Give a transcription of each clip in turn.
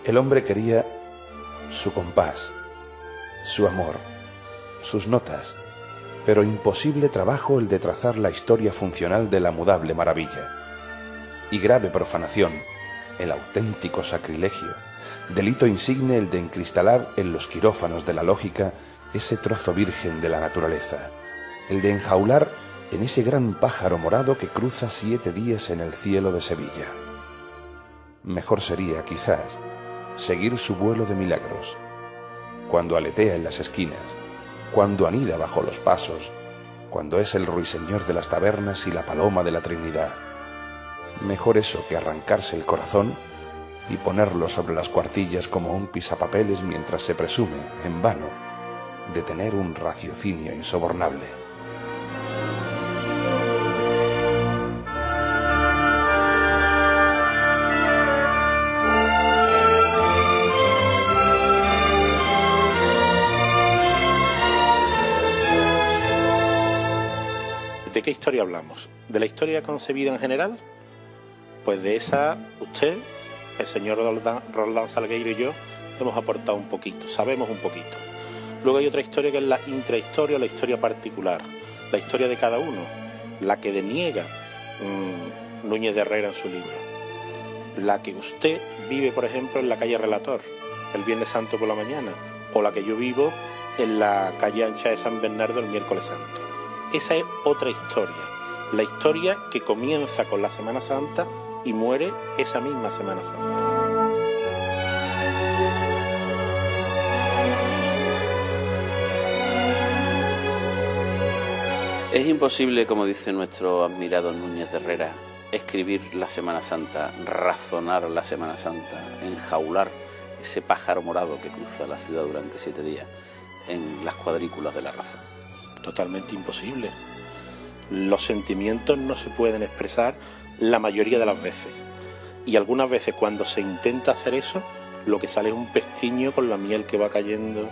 El hombre quería su compás, su amor, sus notas, pero imposible trabajo el de trazar la historia funcional de la mudable maravilla. Y grave profanación, el auténtico sacrilegio, delito insigne el de encristalar en los quirófanos de la lógica ese trozo virgen de la naturaleza, el de enjaular en ese gran pájaro morado que cruza 7 días en el cielo de Sevilla. Mejor sería, quizás, seguir su vuelo de milagros, cuando aletea en las esquinas, cuando anida bajo los pasos, cuando es el ruiseñor de las tabernas y la paloma de la Trinidad. Mejor eso que arrancarse el corazón y ponerlo sobre las cuartillas como un pisapapeles mientras se presume, en vano, de tener un raciocinio insobornable. ¿De qué historia hablamos? ¿De la historia concebida en general? Pues de esa usted, el señor Roldán Salgueiro y yo hemos aportado un poquito, sabemos un poquito. Luego hay otra historia que es la intrahistoria o la historia particular, la historia de cada uno, la que deniega Núñez de Herrera en su libro, la que usted vive, por ejemplo, en la calle Relator, el Viernes Santo por la mañana, o la que yo vivo en la calle ancha de San Bernardo el miércoles santo. Esa es otra historia, la historia que comienza con la Semana Santa y muere esa misma Semana Santa. Es imposible, como dice nuestro admirado Núñez de Herrera, escribir la Semana Santa, razonar la Semana Santa, enjaular ese pájaro morado que cruza la ciudad durante 7 días en las cuadrículas de la razón. Totalmente imposible. Los sentimientos no se pueden expresar la mayoría de las veces. Y algunas veces cuando se intenta hacer eso, lo que sale es un pestiño con la miel que va cayendo.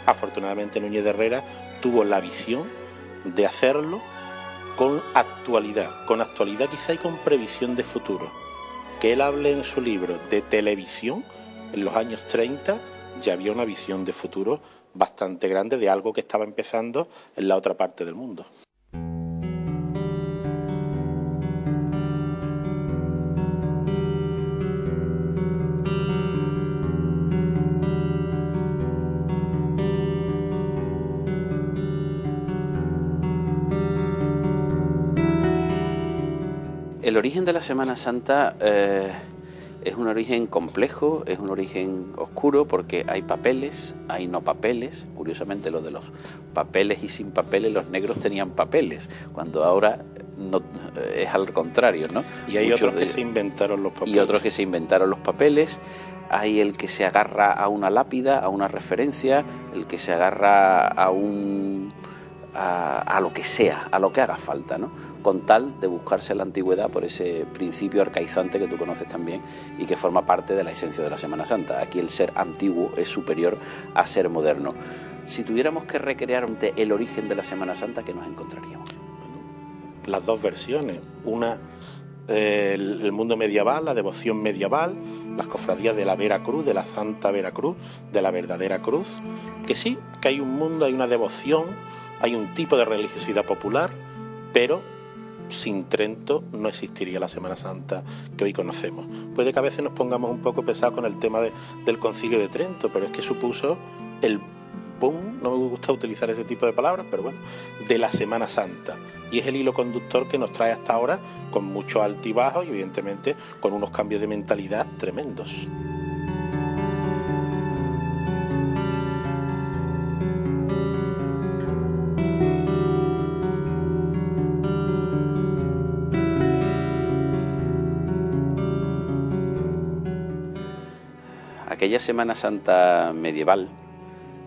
Afortunadamente Núñez de Herrera tuvo la visión de hacerlo con actualidad quizá y con previsión de futuro. Que él hable en su libro de televisión, en los años 30 ya había una visión de futuro bastante grande de algo que estaba empezando en la otra parte del mundo. El origen de la Semana Santa es un origen complejo, es un origen oscuro porque hay papeles, hay no papeles. Curiosamente, lo de los papeles y sin papeles, los negros tenían papeles, cuando ahora no, es al contrario, ¿no? Y hay otros que se inventaron los papeles. Y otros que se inventaron los papeles. Hay el que se agarra a una lápida, a una referencia, el que se agarra a lo que sea, a lo que haga falta, ¿no? Con tal de buscarse la antigüedad por ese principio arcaizante que tú conoces también y que forma parte de la esencia de la Semana Santa. Aquí el ser antiguo es superior a ser moderno. Si tuviéramos que recrear el origen de la Semana Santa, ¿qué nos encontraríamos? Bueno, las dos versiones. Una, el mundo medieval, la devoción medieval, las cofradías de la Vera Cruz, de la Santa Vera Cruz, de la verdadera cruz. Que sí, que hay un mundo, hay una devoción, hay un tipo de religiosidad popular, pero sin Trento no existiría la Semana Santa que hoy conocemos. Puede que a veces nos pongamos un poco pesados con el tema del Concilio de Trento, pero es que supuso el boom, no me gusta utilizar ese tipo de palabras, pero bueno, de la Semana Santa. Y es el hilo conductor que nos trae hasta ahora, con muchos altibajos y evidentemente con unos cambios de mentalidad tremendos. Aquella Semana Santa medieval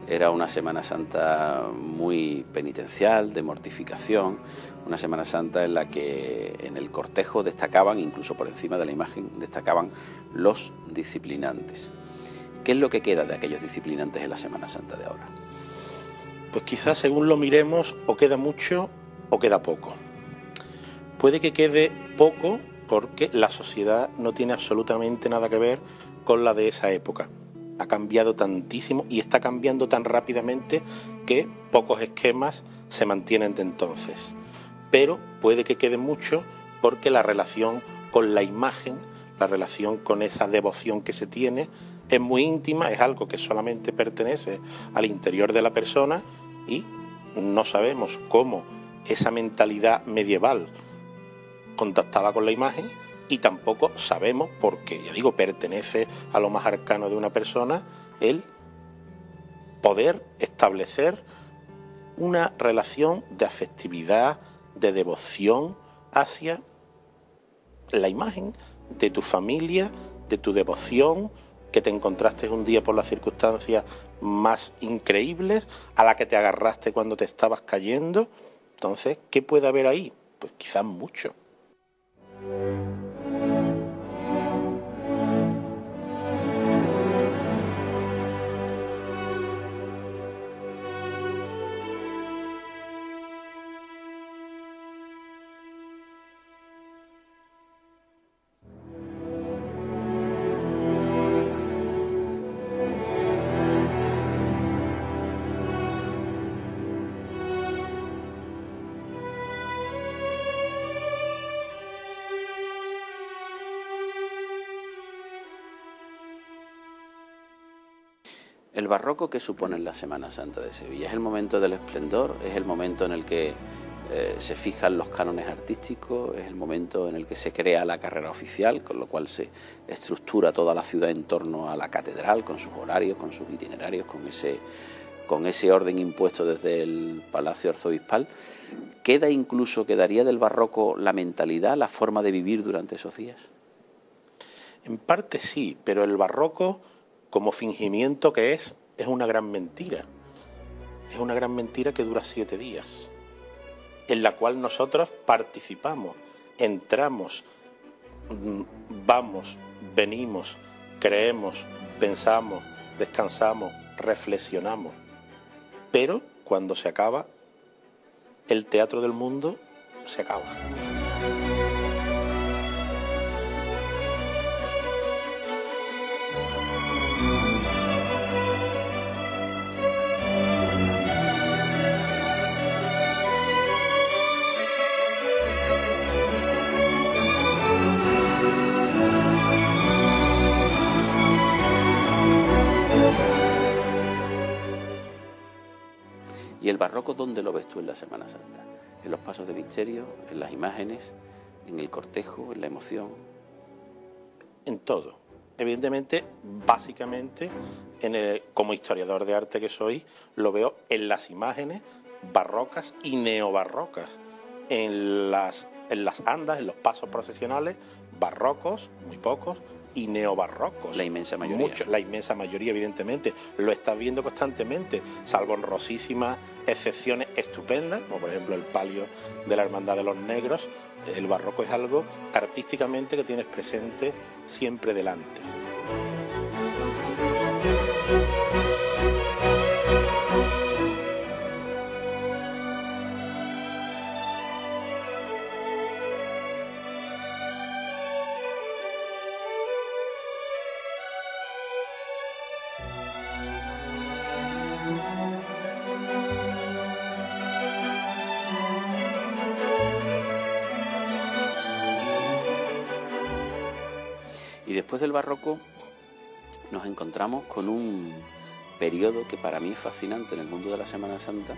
era una Semana Santa muy penitencial, de mortificación, una Semana Santa en la que en el cortejo destacaban, incluso por encima de la imagen, destacaban los disciplinantes. ¿Qué es lo que queda de aquellos disciplinantes en la Semana Santa de ahora? Pues quizás según lo miremos, o queda mucho o queda poco. Puede que quede poco porque la sociedad no tiene absolutamente nada que ver con la de esa época. Ha cambiado tantísimo y está cambiando tan rápidamente que pocos esquemas se mantienen de entonces. Pero puede que quede mucho porque la relación con la imagen, la relación con esa devoción que se tiene, es muy íntima, es algo que solamente pertenece al interior de la persona y no sabemos cómo esa mentalidad medieval contactaba con la imagen y tampoco sabemos, porque ya digo, pertenece a lo más arcano de una persona, el poder establecer una relación de afectividad, de devoción hacia la imagen de tu familia, de tu devoción, que te encontraste un día por las circunstancias más increíbles, a la que te agarraste cuando te estabas cayendo. Entonces, ¿qué puede haber ahí? Pues quizás mucho. El barroco, ¿qué supone en la Semana Santa de Sevilla? Es el momento del esplendor, es el momento en el que se fijan los cánones artísticos, es el momento en el que se crea la carrera oficial, con lo cual se estructura toda la ciudad en torno a la catedral, con sus horarios, con sus itinerarios, con ese orden impuesto desde el Palacio Arzobispal. ¿Quedaría del barroco la mentalidad, la forma de vivir durante esos días? En parte sí, pero el barroco, como fingimiento que es una gran mentira. Es una gran mentira que dura 7 días, en la cual nosotros participamos, entramos, vamos, venimos, creemos, pensamos, descansamos, reflexionamos. Pero cuando se acaba, el teatro del mundo se acaba. ¿Y el barroco dónde lo ves tú en la Semana Santa? ¿En los pasos de misterio, en las imágenes, en el cortejo, en la emoción? En todo. Evidentemente, básicamente, como historiador de arte que soy, lo veo en las imágenes barrocas y neobarrocas, en las andas, en los pasos procesionales, barrocos, muy pocos, y neobarrocos. La inmensa mayoría. La inmensa mayoría, evidentemente. Lo estás viendo constantemente, salvo honrosísimas excepciones estupendas, como por ejemplo el palio de la Hermandad de los Negros. El barroco es algo artísticamente que tienes presente siempre delante. Y después del barroco nos encontramos con un periodo que para mí es fascinante en el mundo de la Semana Santa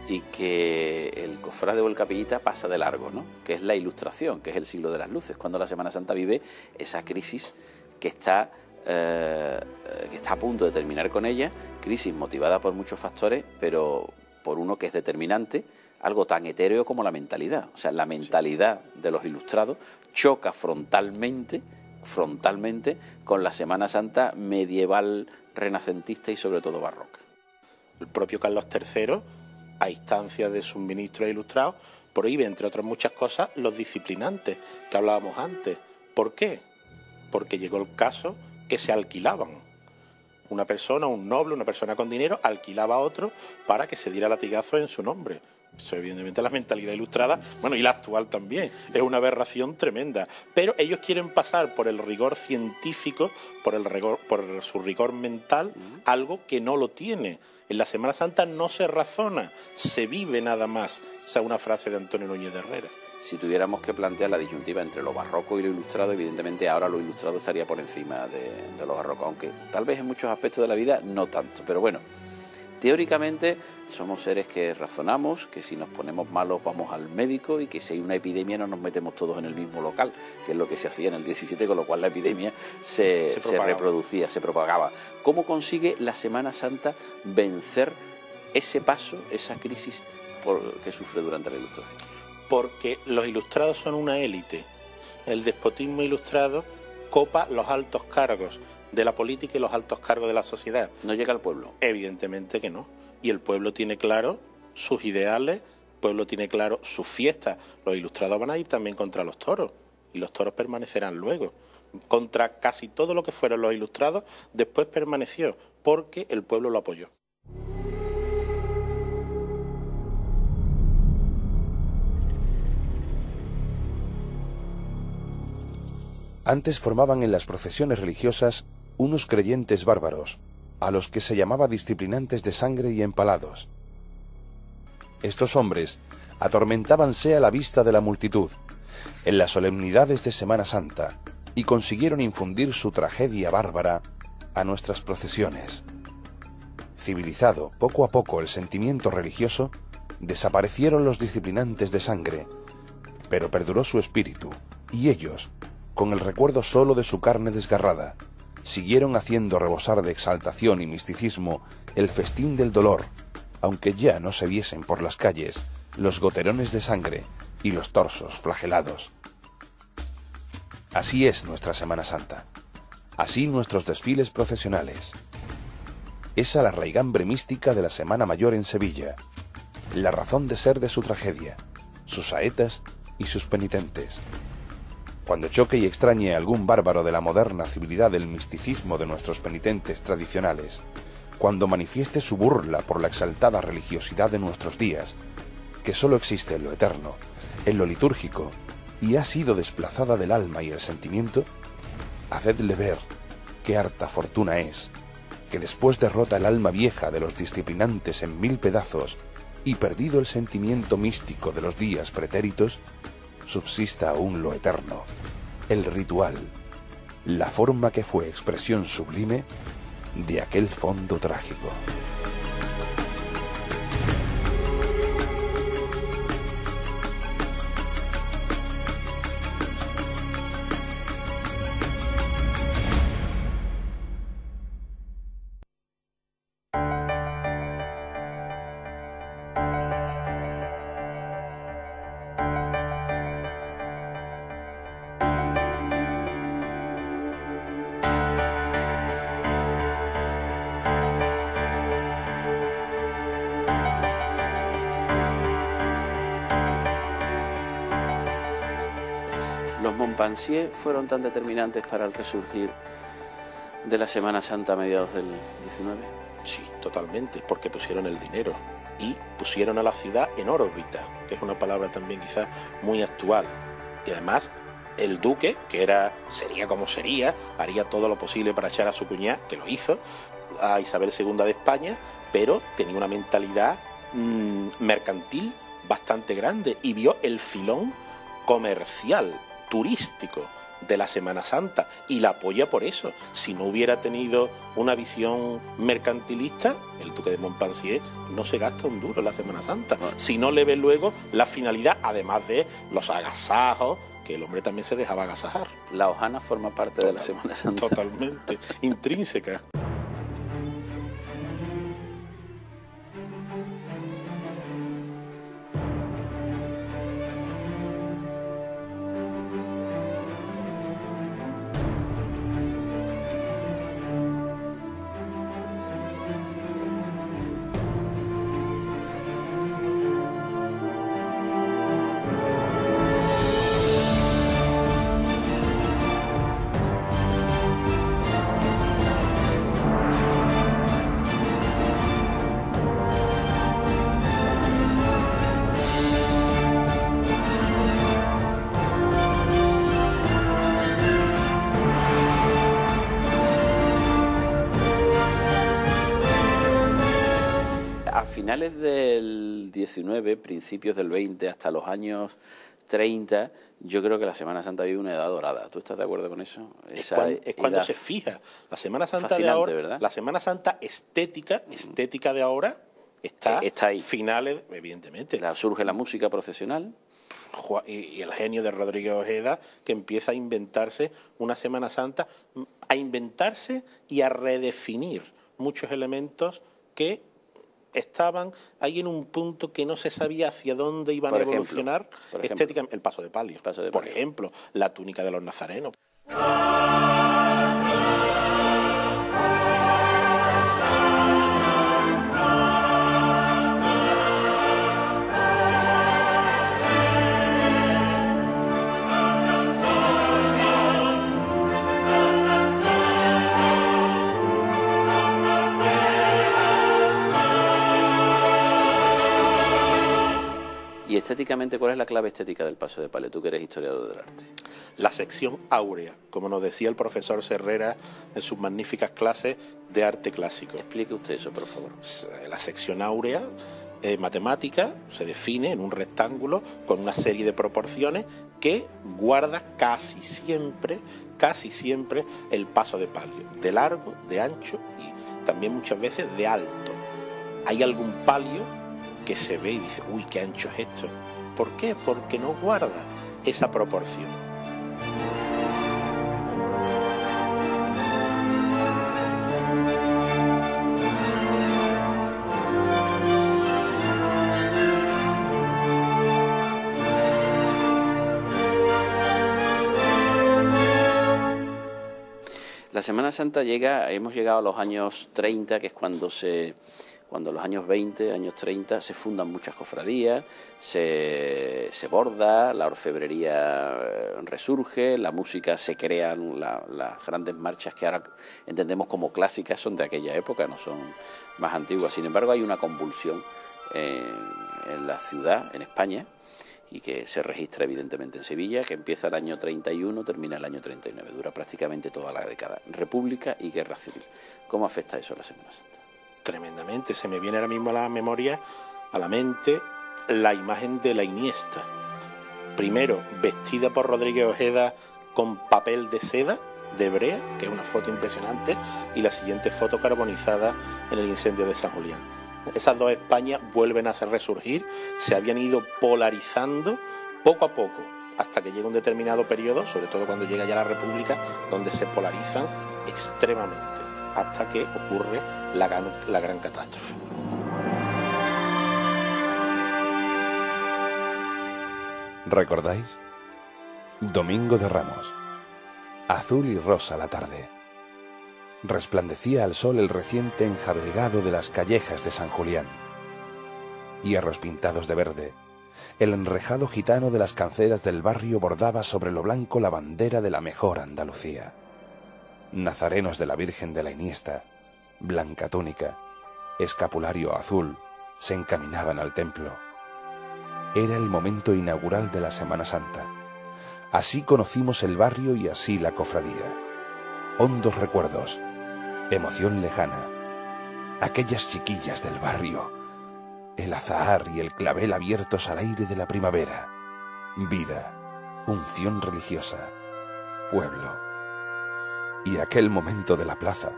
y que el cofrade o el capellita pasa de largo, ¿no? Que es la Ilustración, que es el siglo de las luces, cuando la Semana Santa vive esa crisis que está a punto de terminar con ella, crisis motivada por muchos factores, pero por uno que es determinante, algo tan etéreo como la mentalidad. O sea, la mentalidad de los ilustrados choca frontalmente con la Semana Santa medieval, renacentista y sobre todo barroca. El propio Carlos III, a instancia de sus ministros ilustrados, prohíbe, entre otras muchas cosas, los disciplinantes que hablábamos antes. ¿Por qué? Porque llegó el caso que se alquilaban. Una persona, un noble, una persona con dinero, alquilaba a otro para que se diera latigazos en su nombre. Eso, evidentemente, la mentalidad ilustrada, bueno, y la actual también, es una aberración tremenda. Pero ellos quieren pasar por el rigor científico, por su rigor mental, algo que no lo tiene. En la Semana Santa no se razona, se vive nada más. Esa es una frase de Antonio Núñez de Herrera. Si tuviéramos que plantear la disyuntiva entre lo barroco y lo ilustrado, evidentemente ahora lo ilustrado estaría por encima de lo barroco, aunque tal vez en muchos aspectos de la vida no tanto. Pero bueno, teóricamente somos seres que razonamos, que si nos ponemos malos vamos al médico y que si hay una epidemia no nos metemos todos en el mismo local, que es lo que se hacía en el 17, con lo cual la epidemia se reproducía, se propagaba. ¿Cómo consigue la Semana Santa vencer ese paso, esa crisis que sufre durante la Ilustración? Porque los ilustrados son una élite. El despotismo ilustrado copa los altos cargos de la política y los altos cargos de la sociedad. ¿No llega al pueblo? Evidentemente que no. Y el pueblo tiene claro sus ideales, el pueblo tiene claro sus fiestas. Los ilustrados van a ir también contra los toros, y los toros permanecerán luego. Contra casi todo lo que fueron los ilustrados, después permaneció, porque el pueblo lo apoyó. Antes formaban en las procesiones religiosas unos creyentes bárbaros, a los que se llamaba disciplinantes de sangre y empalados. Estos hombres atormentábanse a la vista de la multitud, en las solemnidades de Semana Santa, y consiguieron infundir su tragedia bárbara a nuestras procesiones. Civilizado poco a poco el sentimiento religioso, desaparecieron los disciplinantes de sangre, pero perduró su espíritu, y ellos, con el recuerdo solo de su carne desgarrada, siguieron haciendo rebosar de exaltación y misticismo el festín del dolor, aunque ya no se viesen por las calles los goterones de sangre y los torsos flagelados. Así es nuestra Semana Santa, así nuestros desfiles procesionales. Esa la raigambre mística de la Semana Mayor en Sevilla, la razón de ser de su tragedia, sus saetas y sus penitentes. Cuando choque y extrañe a algún bárbaro de la moderna civilidad el misticismo de nuestros penitentes tradicionales, cuando manifieste su burla por la exaltada religiosidad de nuestros días, que sólo existe en lo eterno, en lo litúrgico, y ha sido desplazada del alma y el sentimiento, hacedle ver qué harta fortuna es, que después de rota el alma vieja de los disciplinantes en 1000 pedazos y perdido el sentimiento místico de los días pretéritos, subsista aún lo eterno, el ritual, la forma que fue expresión sublime de aquel fondo trágico. ¿Los Montpensier fueron tan determinantes para el resurgir de la Semana Santa a mediados del 19? Sí, totalmente, porque pusieron el dinero y pusieron a la ciudad en órbita, que es una palabra también quizás muy actual. Y además el duque, que sería como sería, haría todo lo posible para echar a su cuñada, que lo hizo, a Isabel II de España, pero tenía una mentalidad mercantil bastante grande y vio el filón comercial, turístico de la Semana Santa, y la apoya por eso. Si no hubiera tenido una visión mercantilista, el duque de Montpensier no se gasta un duro en la Semana Santa, si no le ve luego la finalidad, además de los agasajos, que el hombre también se dejaba agasajar. La hojana forma parte de la Semana Santa. Totalmente, intrínseca. finales del 19, principios del 20, hasta los años 30, yo creo que la Semana Santa vive una edad dorada. ¿Tú estás de acuerdo con eso? Es cuando se fija. La Semana Santa de ahora, ¿verdad? La Semana Santa estética de ahora está ahí. Finales, evidentemente. Surge la música procesional. Y el genio de Rodríguez Ojeda, que empieza a inventarse una Semana Santa, a inventarse y a redefinir muchos elementos que estaban ahí en un punto que no se sabía hacia dónde iban a evolucionar estéticamente. El paso de palio, por ejemplo, la túnica de los nazarenos. Y estéticamente, ¿cuál es la clave estética del paso de palio? Tú que eres historiador del arte. La sección áurea, como nos decía el profesor Serrera en sus magníficas clases de arte clásico. Explique usted eso, por favor. La sección áurea matemática se define en un rectángulo con una serie de proporciones que guarda casi siempre el paso de palio, de largo, de ancho y también muchas veces de alto. Hay algún palio que se ve y dice, uy, qué ancho es esto. ¿Por qué? Porque no guarda esa proporción. La Semana Santa hemos llegado a los años 30, que es cuando los años 20, años 30, se fundan muchas cofradías, se borda, la orfebrería resurge, la música se crean, las grandes marchas que ahora entendemos como clásicas son de aquella época, no son más antiguas. Sin embargo, hay una convulsión en la ciudad, en España, y que se registra evidentemente en Sevilla, que empieza el año 31, termina el año 39, dura prácticamente toda la década. República y Guerra Civil. ¿Cómo afecta eso a la Semana Santa? Tremendamente. Se me viene ahora mismo a la memoria, a la mente, la imagen de la Iniesta. Primero, vestida por Rodríguez Ojeda con papel de seda de brea, que es una foto impresionante, y la siguiente foto carbonizada en el incendio de San Julián. Esas dos Españas vuelven a resurgir, se habían ido polarizando poco a poco, hasta que llega un determinado periodo, sobre todo cuando llega ya la República, donde se polarizan extremadamente, hasta que ocurre la gran catástrofe. ¿Recordáis? Domingo de Ramos. Azul y rosa la tarde. Resplandecía al sol el reciente enjabelgado de las callejas de San Julián. Hierros pintados de verde. El enrejado gitano de las canceras del barrio bordaba sobre lo blanco la bandera de la mejor Andalucía. Nazarenos de la Virgen de la Iniesta, blanca túnica, escapulario azul, se encaminaban al templo. Era el momento inaugural de la Semana Santa. Así conocimos el barrio y así la cofradía. Hondos recuerdos, emoción lejana, aquellas chiquillas del barrio, el azahar y el clavel abiertos al aire de la primavera, vida, unción religiosa, pueblo. Y aquel momento de la plaza,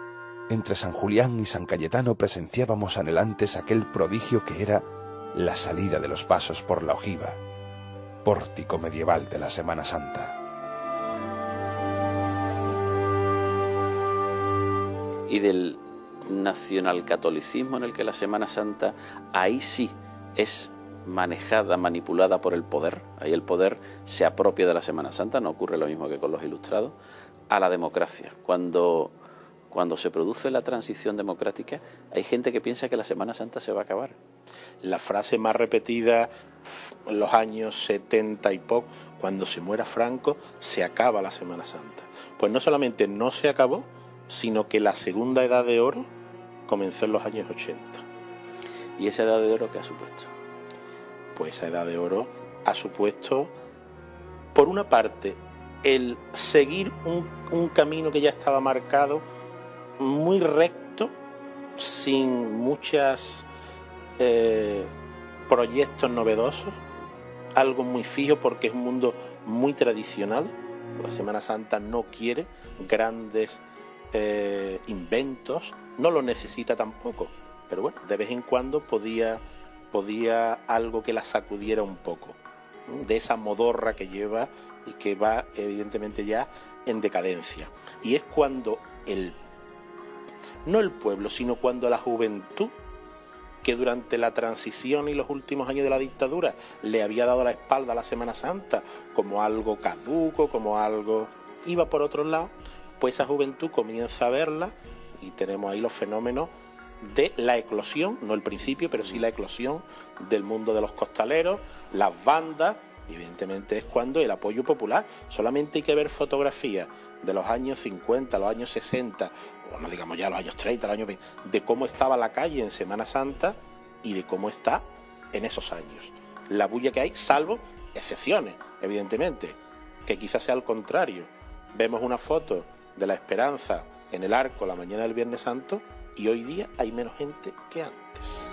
entre San Julián y San Cayetano presenciábamos anhelantes aquel prodigio que era la salida de los pasos por la ojiva, pórtico medieval de la Semana Santa. Y del nacionalcatolicismo en el que la Semana Santa, ahí sí es manejada, manipulada por el poder, ahí el poder se apropia de la Semana Santa, no ocurre lo mismo que con los ilustrados, a la democracia. Cuando se produce la transición democrática, hay gente que piensa que la Semana Santa se va a acabar. La frase más repetida en los años 70 y poco, cuando se muera Franco, se acaba la Semana Santa. Pues no solamente no se acabó, sino que la segunda edad de oro comenzó en los años 80. ¿Y esa edad de oro qué ha supuesto? Pues esa edad de oro ha supuesto, por una parte, el seguir un camino que ya estaba marcado, muy recto, sin muchas proyectos novedosos, algo muy fijo porque es un mundo muy tradicional. La Semana Santa no quiere grandes inventos, no lo necesita tampoco, pero bueno, de vez en cuando podía algo que la sacudiera un poco, ¿no?, de esa modorra que lleva y que va evidentemente ya en decadencia. Y es cuando no el pueblo, sino cuando la juventud, que durante la transición y los últimos años de la dictadura le había dado la espalda a la Semana Santa como algo caduco, como algo iba por otro lado, pues esa juventud comienza a verla y tenemos ahí los fenómenos de la eclosión, no el principio, pero sí la eclosión del mundo de los costaleros, las bandas, y evidentemente es cuando el apoyo popular. Solamente hay que ver fotografías de los años 50, los años 60, o no digamos ya los años 30, los años 20, de cómo estaba la calle en Semana Santa y de cómo está en esos años. La bulla que hay, salvo excepciones, evidentemente, que quizás sea al contrario. Vemos una foto de la Esperanza en el Arco la mañana del Viernes Santo y hoy día hay menos gente que antes.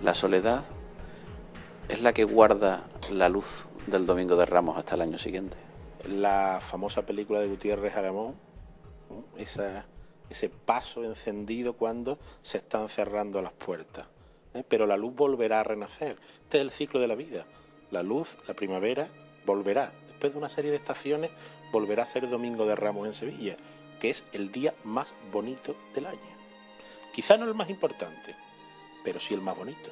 La soledad es la que guarda la luz del Domingo de Ramos hasta el año siguiente. La famosa película de Gutiérrez Aramón, ¿no?, ese paso encendido cuando se están cerrando las puertas, pero la luz volverá a renacer. Este es el ciclo de la vida. La luz, la primavera, volverá. Después de una serie de estaciones, volverá a ser Domingo de Ramos en Sevilla, que es el día más bonito del año. Quizá no el más importante, pero sí el más bonito.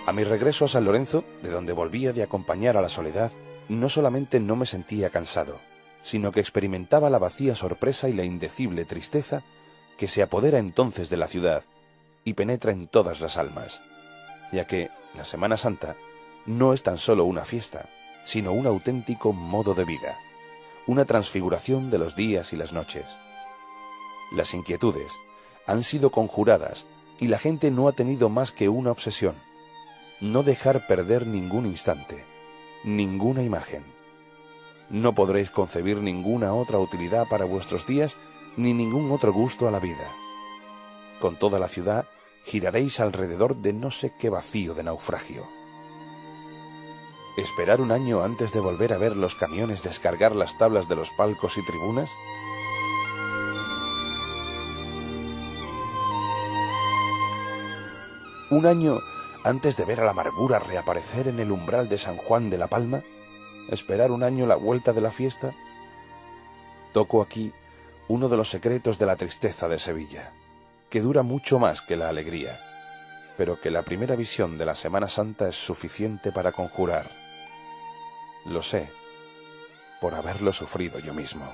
A mi regreso a San Lorenzo, de donde volvía de acompañar a la soledad, no solamente no me sentía cansado, sino que experimentaba la vacía sorpresa y la indecible tristeza que se apodera entonces de la ciudad y penetra en todas las almas, ya que la Semana Santa no es tan solo una fiesta, sino un auténtico modo de vida, una transfiguración de los días y las noches. Las inquietudes han sido conjuradas y la gente no ha tenido más que una obsesión: no dejar perder ningún instante, ninguna imagen. No podréis concebir ninguna otra utilidad para vuestros días ni ningún otro gusto a la vida. Con toda la ciudad giraréis alrededor de no sé qué vacío de naufragio. ¿Esperar un año antes de volver a ver los camiones descargar las tablas de los palcos y tribunas? ¿Un año antes de ver a la amargura reaparecer en el umbral de San Juan de la Palma? ¿Esperar un año la vuelta de la fiesta? Toco aquí uno de los secretos de la tristeza de Sevilla, que dura mucho más que la alegría, pero que la primera visión de la Semana Santa es suficiente para conjurar. Lo sé, por haberlo sufrido yo mismo.